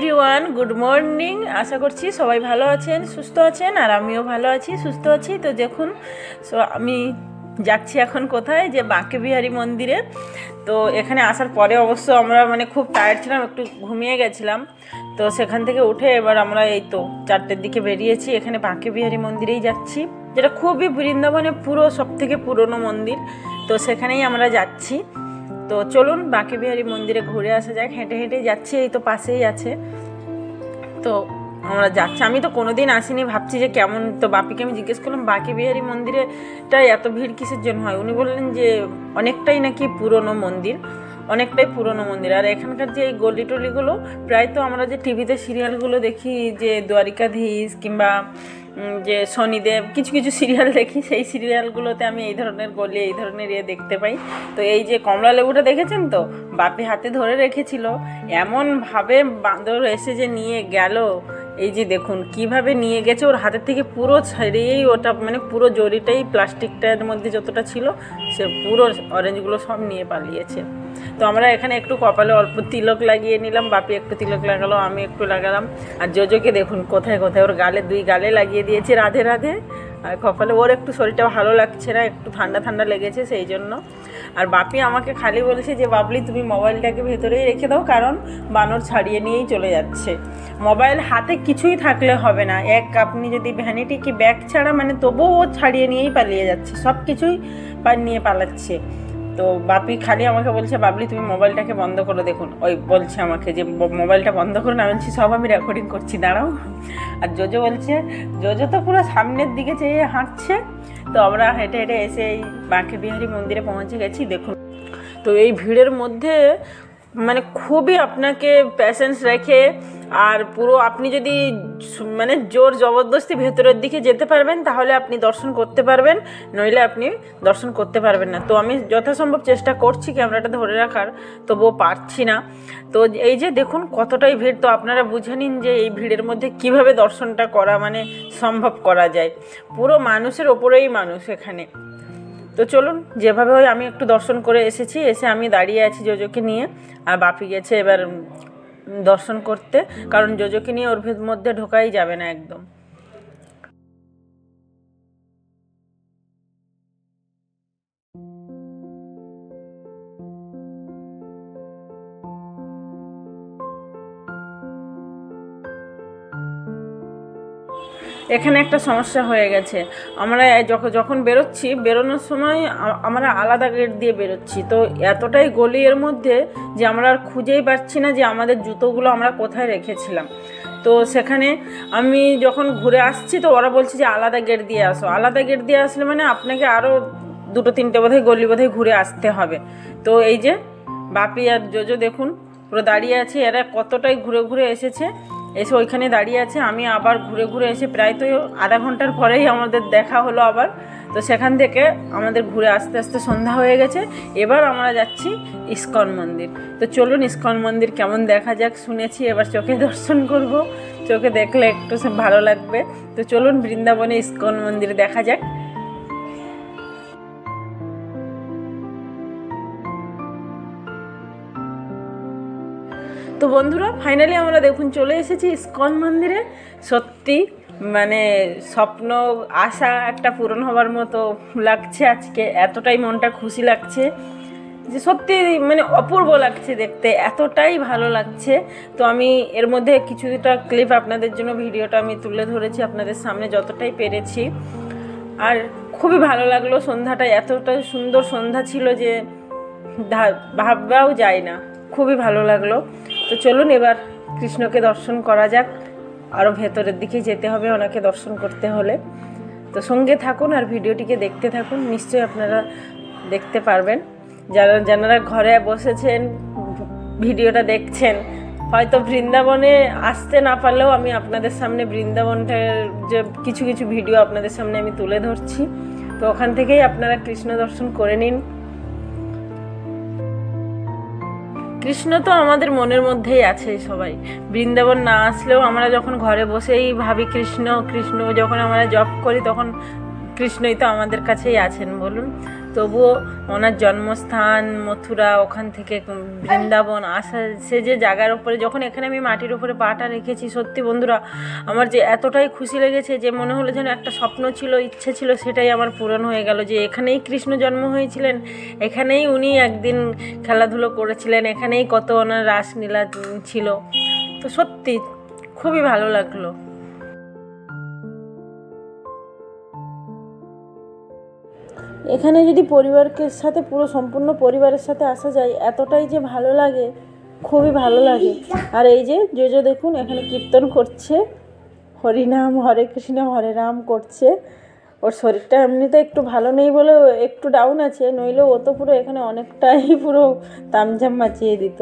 Everyone, good morning. আশা করছি সবাই ভালো আছেন, সুস্থ আছেন, আর আমিও ভালো আছি, সুস্থ আছি। তো দেখুন, আমি যাচ্ছি এখন কোথায়, যে বাঁকে বিহারী মন্দিরে। তো এখানে আসার পরে অবশ্য আমরা খুব টায়ার্ড ছিলাম, একটু ঘুমিয়ে গেছিলাম। তো সেখান থেকে উঠে এবার আমরা এই তো 4টের দিকে বেরিয়েছি। এখানে বাঁকে বিহারী মন্দিরেই যাচ্ছি, যেটা খুবই বৃন্দাবনে পুরো সবথেকে পুরনো মন্দির। তো সেখানেই আমরা যাচ্ছি। তো চলুন বাঁকে বিহারী মন্দিরে ঘুরে আসা যাক। হেঁটে হেঁটে যাচ্ছি, এই তো পাশেই আছে। তো আমরা যাচ্ছি, আমি তো কোনোদিন আসিনি, ভাবছি যে কেমন। তো বাপিকে আমি জিজ্ঞেস করলাম বাঁকে বিহারী মন্দিরেটাই এত ভিড় কিসের জন্য হয়। উনি বললেন যে অনেকটাই নাকি পুরনো মন্দির, অনেকটাই পুরনো মন্দির। আর এখানকার যে এই গলি টলিগুলো, প্রায় তো আমরা যে টিভিতে সিরিয়ালগুলো দেখি, যে দ্বারিকাধীশ কিংবা যে শনিদেব, কিছু কিছু সিরিয়াল দেখি, সেই সিরিয়ালগুলোতে আমি এই ধরনের গলি, এই ধরনের দেখতে পাই। তো এই যে কমলা লেবুটা দেখেছেন তো, বাপি হাতে ধরে রেখেছিল, এমনভাবে বাঁদর এসে যে নিয়ে গেল। এই যে দেখুন কিভাবে নিয়ে গেছে, ওর হাতের থেকে পুরো ছাড়িয়েই ওটা, পুরো জরিটাই প্লাস্টিকটার মধ্যে যতটা ছিল, সে পুরো অরেঞ্জগুলো সব নিয়ে পালিয়েছে। তো আমরা এখানে একটু কপালে অল্প তিলক লাগিয়ে নিলাম, বাপি একটু তিলক লাগালো, আমি একটু লাগালাম। আর জোজোকে দেখুন কোথায় কোথায় ওর গালে, 2 গালে লাগিয়ে দিয়েছে রাধে রাধে। আর কপালে ওর একটু শরীরটা ভালো লাগছে না, একটু ঠান্ডা ঠান্ডা লেগেছে সেই জন্য। আর বাপি আমাকে খালি বলেছে যে বাবলি তুমি মোবাইলটাকে ভেতরেই রেখে দাও, কারণ বানর ছাড়িয়ে নিয়েই চলে যাচ্ছে। মোবাইল হাতে কিছুই থাকলে হবে না, আপনি যদি ভ্যানিটি কি ব্যাগ ছাড়া তবুও ও ছাড়িয়ে নিয়েই পালিয়ে যাচ্ছে, সব কিছুই নিয়ে পালাচ্ছে। তো বাপি খালি আমাকে বলছে বাবলি তুমি মোবাইলটাকে বন্ধ করো। দেখুন ওই বলছে আমাকে যে মোবাইলটা বন্ধ করুন। আমি বলছি সব আমি রেকর্ডিং করছি, দাঁড়াও। আর জোজো বলছে, জোজো তো পুরো সামনের দিকে চেয়ে হাঁটছে। তো আমরা হেঁটে হেঁটে এসে এই বাঁকে বিহারী মন্দিরে পৌঁছে গেছি। দেখুন, তো এই ভিড়ের মধ্যে খুবই আপনাকে প্যাশেন্স রেখে, আর পুরো আপনি যদি জোর জবরদস্তি ভেতরের দিকে যেতে পারবেন, তাহলে আপনি দর্শন করতে পারবেন, নইলে আপনি দর্শন করতে পারবেন না। তো আমি যথাসম্ভব চেষ্টা করছি ক্যামেরাটা ধরে রাখার, তবুও পারছি না। তো এই যে দেখুন কতটাই ভিড়। তো আপনারা বুঝে নিন যে এই ভিড়ের মধ্যে কিভাবে দর্শনটা করা সম্ভব করা যায়। পুরো মানুষের ওপরেই মানুষ এখানে। তো চলুন, যেভাবে হয় আমি একটু দর্শন করে এসেছি। এসে আমি দাঁড়িয়ে আছি জোজোকে নিয়ে, আর বাপি গেছে এবার দর্শন করতে, কারণ জোজোকে নিয়ে ওর মধ্যে ঢোকাই যাবে না একদম। এখানে একটা সমস্যা হয়ে গেছে। আমরা যখন বেরোচ্ছি, বেরোনোর সময় আমরা আলাদা গেট দিয়ে বেরোচ্ছি। তো এতটাই গলি এর মধ্যে যে আমরা আর খুঁজেই পাচ্ছি না যে আমাদের জুতোগুলো আমরা কোথায় রেখেছিলাম। তো সেখানে আমি যখন ঘুরে আসছি, তো ওরা বলছে যে আলাদা গেট দিয়ে আসো। আলাদা গেট দিয়ে আসলে আপনাকে আরও 2-3টে বোধহয় গলি ঘুরে আসতে হবে। তো এই যে বাপি আর জোজো দেখুন পুরো দাঁড়িয়ে আছে, এরা কতটাই ঘুরে ঘুরে এসেছে, এসে ওইখানে দাঁড়িয়ে আছে। আমি আবার ঘুরে ঘুরে এসে প্রায় তো আধা ঘন্টার পরেই আমাদের দেখা হলো আবার। তো সেখান থেকে আমাদের ঘুরে আস্তে আস্তে সন্ধ্যা হয়ে গেছে। এবার আমরা যাচ্ছি ইস্কন মন্দির। তো চলুন ইস্কন মন্দির কেমন দেখা যাক। শুনেছি এবার চোখে দর্শন করব, চোখে দেখলে একটু ভালো লাগবে। তো চলুন বৃন্দাবনে ইস্কন মন্দির দেখা যাক। তো বন্ধুরা, ফাইনালি আমরা দেখুন চলে এসেছি ইস্কন মন্দিরে। সত্যি স্বপ্ন আশা একটা পূরণ হবার মতো লাগছে আজকে। এতটাই মনটা খুশি লাগছে যে সত্যি অপূর্ব লাগছে দেখতে, এতটাই ভালো লাগছে। তো আমি এর মধ্যে কিছুটা ক্লিপ আপনাদের জন্য ভিডিওটা আমি তুলে ধরেছি আপনাদের সামনে যতটাই পেরেছি। আর খুবই ভালো লাগলো সন্ধ্যাটা, এতটাই সুন্দর সন্ধ্যা ছিল যে ভাববাও যায় না। খুবই ভালো লাগলো। তো চলুন এবার কৃষ্ণকে দর্শন করা যাক। আরও ভেতরের দিকে যেতে হবে ওনাকে দর্শন করতে হলে। তো সঙ্গে থাকুন আর ভিডিওটিকে দেখতে থাকুন, নিশ্চয়ই আপনারা দেখতে পারবেন। যারা ঘরে বসেছেন ভিডিওটা দেখছেন, হয়তো বৃন্দাবনে আসতে না পারলেও আমি আপনাদের সামনে বৃন্দাবনটার যে কিছু কিছু ভিডিও আপনাদের সামনে আমি তুলে ধরছি। তো ওখান থেকেই আপনারা কৃষ্ণ দর্শন করে নিন। কৃষ্ণ তো আমাদের মনের মধ্যেই আছে সবাই। বৃন্দাবন না আসলেও আমরা যখন ঘরে বসেই ভাবি কৃষ্ণ কৃষ্ণ, যখন আমরা জপ করি তখন কৃষ্ণই তো আমাদের কাছেই আছেন বলুন। তবুও ওনার জন্মস্থান মথুরা, ওখান থেকে বৃন্দাবন আসা, সে যে জায়গার উপরে যখন এখানে আমি মাটির উপরে পাটা রেখেছি, সত্যি বন্ধুরা আমার যে এতটাই খুশি লেগেছে যে মনে হলো যেন একটা স্বপ্ন ছিল, ইচ্ছে ছিল, সেটাই আমার পূরণ হয়ে গেল। যে এখানেই কৃষ্ণ জন্ম হয়েছিলেন, এখানেই উনি একদিন খেলাধুলো করেছিলেন, এখানেই কত ওনার রাসলীলা ছিল। তো সত্যি খুবই ভালো লাগলো। এখানে যদি পরিবারকে সাথে, পুরো সম্পূর্ণ পরিবারের সাথে আসা যায়, এতটাই যে ভালো লাগে, খুবই ভালো লাগে। আর এই যে জোজো দেখুন এখানে কীর্তন করছে, হরিনাম, হরে কৃষ্ণ হরে রাম করছে। ওর শরীরটা এমনিতে একটু ভালো নেই বলে একটু ডাউন আছে, নইলে ও তো পুরো এখানে অনেকটাই পুরো তামঝাম মাচিয়ে দিত।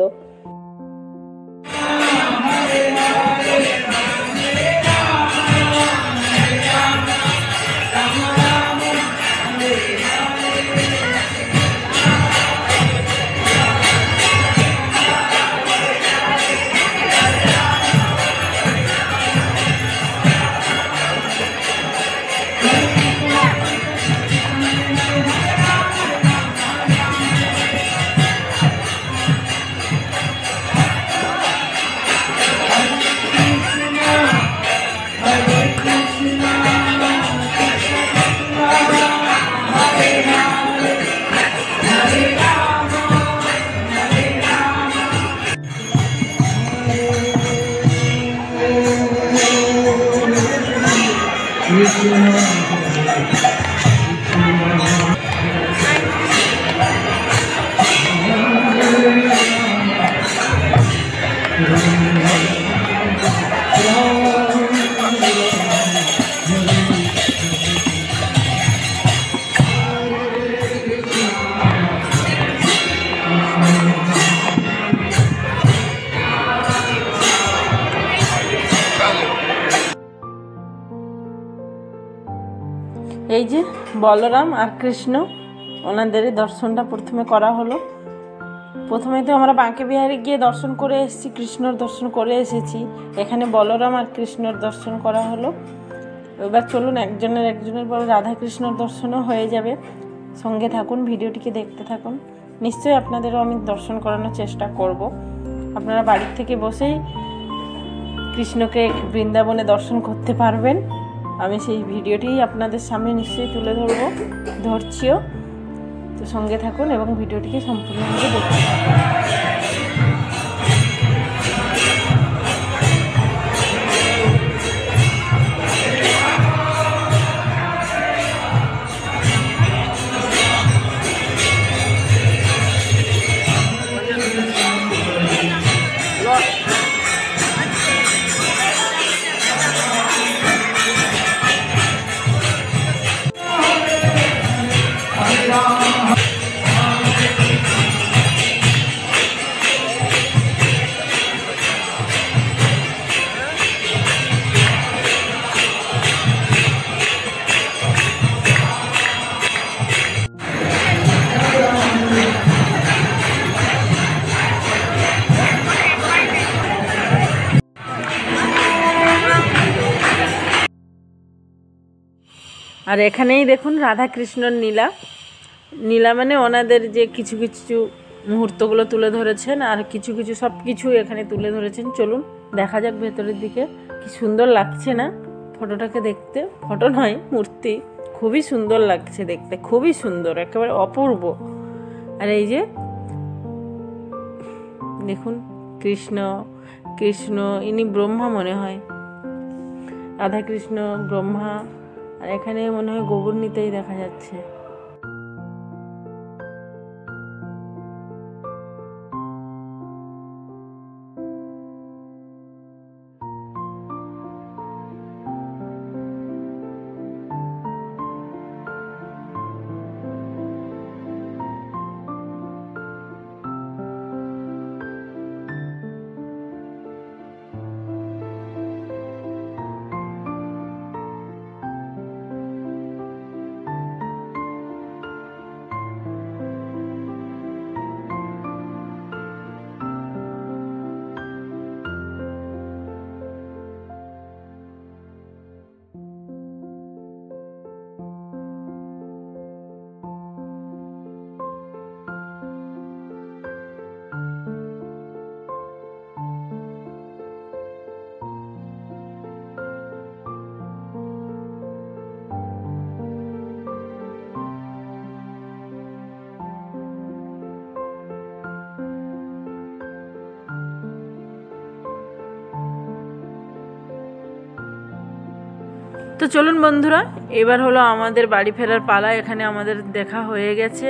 এই যে বলরাম আর কৃষ্ণ, ওনাদেরই দর্শনটা প্রথমে করা হলো। প্রথমে তো আমরা বাঁকে বিহারে গিয়ে দর্শন করে এসেছি, কৃষ্ণর দর্শন করে এসেছি। এখানে বলরাম আর কৃষ্ণর দর্শন করা হলো। এবার চলুন একজনের পরে রাধা কৃষ্ণর দর্শনও হয়ে যাবে। সঙ্গে থাকুন, ভিডিওটিকে দেখতে থাকুন। নিশ্চয়ই আপনাদেরও আমি দর্শন করানোর চেষ্টা করব। আপনারা বাড়ির থেকে বসেই কৃষ্ণকে বৃন্দাবনে দর্শন করতে পারবেন। আমি সেই ভিডিওটি আপনাদের সামনে নিশ্চয়ই তুলে ধরছিও। তো সঙ্গে থাকুন এবং ভিডিওটিকে সম্পূর্ণভাবে দেখতে থাকুন। আর এখানেই দেখুন রাধা কৃষ্ণর নীলা মানে ওনাদের যে কিছু কিছু মুহূর্তগুলো তুলে ধরেছেন, আর কিছু কিছু সব কিছু এখানে তুলে ধরেছেন। চলুন দেখা যাক ভেতরের দিকে। কি সুন্দর লাগছে না ফটোটাকে দেখতে? ফটো নয়, মূর্তি। খুবই সুন্দর লাগছে দেখতে, খুবই সুন্দর, একেবারে অপূর্ব। আর এই যে দেখুন কৃষ্ণ ইনি ব্রহ্মা মনে হয়, রাধা কৃষ্ণ ব্রহ্মা। আর এখানে মনে হয় গোবর নিতেই দেখা যাচ্ছে। তো চলুন বন্ধুরা, এবার হলো আমাদের বাড়ি ফেরার পালা। এখানে আমাদের দেখা হয়ে গেছে।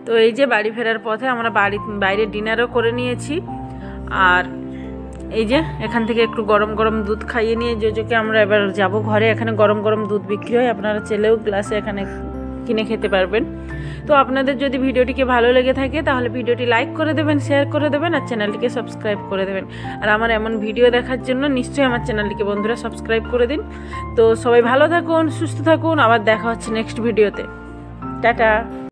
তো এই যে বাড়ি ফেরার পথে আমরা বাইরে ডিনারও করে নিয়েছি। আর এই যে এখান থেকে একটু গরম গরম দুধ খাইয়ে নিয়ে জোজোকে আমরা এবার যাব ঘরে। এখানে গরম গরম দুধ বিক্রি হয়, আপনারা চেলেও গ্লাসে এখানে কিনে খেতে পারবেন। তো আপনাদের যদি ভিডিওটিকে ভালো লেগে থাকে তাহলে ভিডিওটি লাইক করে দেবেন, শেয়ার করে দেবেন আর চ্যানেলটিকে সাবস্ক্রাইব করে দেবেন। আর আমার এমন ভিডিও দেখার জন্য নিশ্চয়ই আমার চ্যানেলটিকে বন্ধুরা সাবস্ক্রাইব করে দিন। তো সবাই ভালো থাকুন, সুস্থ থাকুন, আবার দেখা হচ্ছে নেক্সট ভিডিওতে। টাটা।